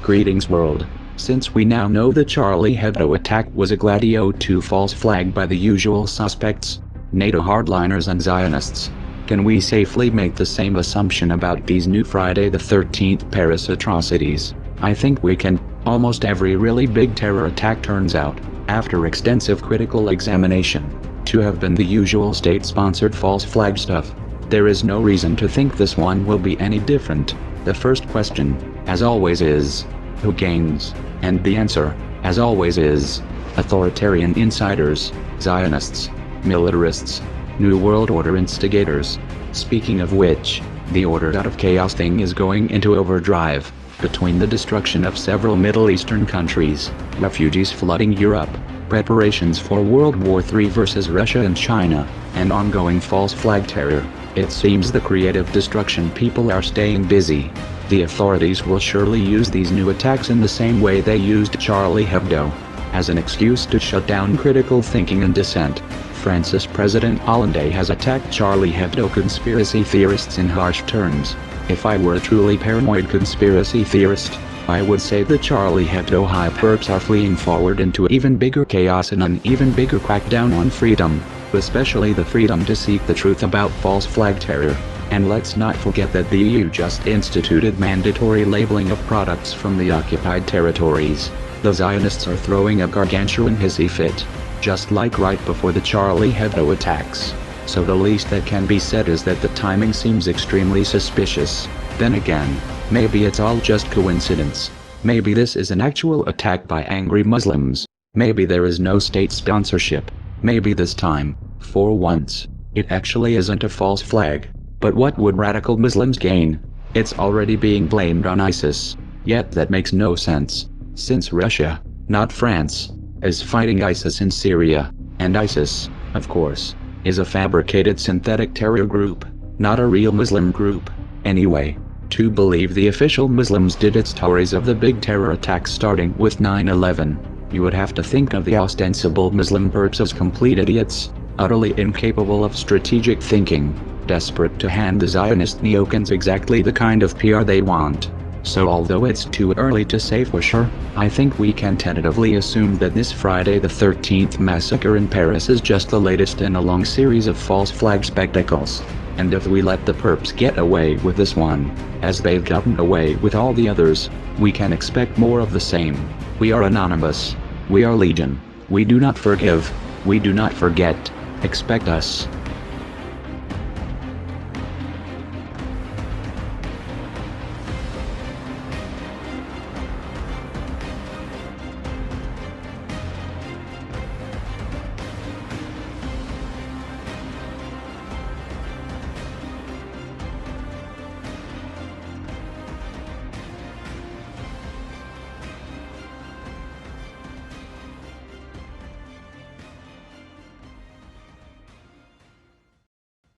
Greetings world. Since we now know the Charlie Hebdo attack was a Gladio 2 false flag by the usual suspects, NATO hardliners and Zionists, can we safely make the same assumption about these new Friday the 13th Paris atrocities? I think we can. Almost every really big terror attack turns out, after extensive critical examination, to have been the usual state-sponsored false flag stuff. There is no reason to think this one will be any different. The first question, as always, is who gains? And the answer, as always, is authoritarian insiders, Zionists, militarists, New World Order instigators. Speaking of which, the ordered out of chaos thing is going into overdrive, between the destruction of several Middle Eastern countries, refugees flooding Europe, preparations for World War III versus Russia and China, and ongoing false flag terror. It seems the creative destruction people are staying busy. The authorities will surely use these new attacks in the same way they used Charlie Hebdo, as an excuse to shut down critical thinking and dissent. France's President Hollande has attacked Charlie Hebdo conspiracy theorists in harsh terms. If I were a truly paranoid conspiracy theorist, I would say the Charlie Hebdo hyperps are fleeing forward into even bigger chaos and an even bigger crackdown on freedom, especially the freedom to seek the truth about false flag terror. And let's not forget that the EU just instituted mandatory labeling of products from the occupied territories. The Zionists are throwing a gargantuan hissy fit, just like right before the Charlie Hebdo attacks. So the least that can be said is that the timing seems extremely suspicious. Then again, maybe it's all just coincidence. Maybe this is an actual attack by angry Muslims. Maybe there is no state sponsorship. Maybe this time, for once, it actually isn't a false flag. But what would radical Muslims gain? It's already being blamed on ISIS. Yet that makes no sense, since Russia, not France, is fighting ISIS in Syria, and ISIS, of course, is a fabricated synthetic terror group, not a real Muslim group. Anyway, to believe the official Muslims did its stories of the big terror attacks starting with 9/11, you would have to think of the ostensible Muslim perps as complete idiots, utterly incapable of strategic thinking, desperate to hand the Zionist neocons exactly the kind of PR they want. So although it's too early to say for sure, I think we can tentatively assume that this Friday the 13th massacre in Paris is just the latest in a long series of false flag spectacles. And if we let the perps get away with this one, as they've gotten away with all the others, we can expect more of the same. We are anonymous. We are legion. We do not forgive. We do not forget. Expect us.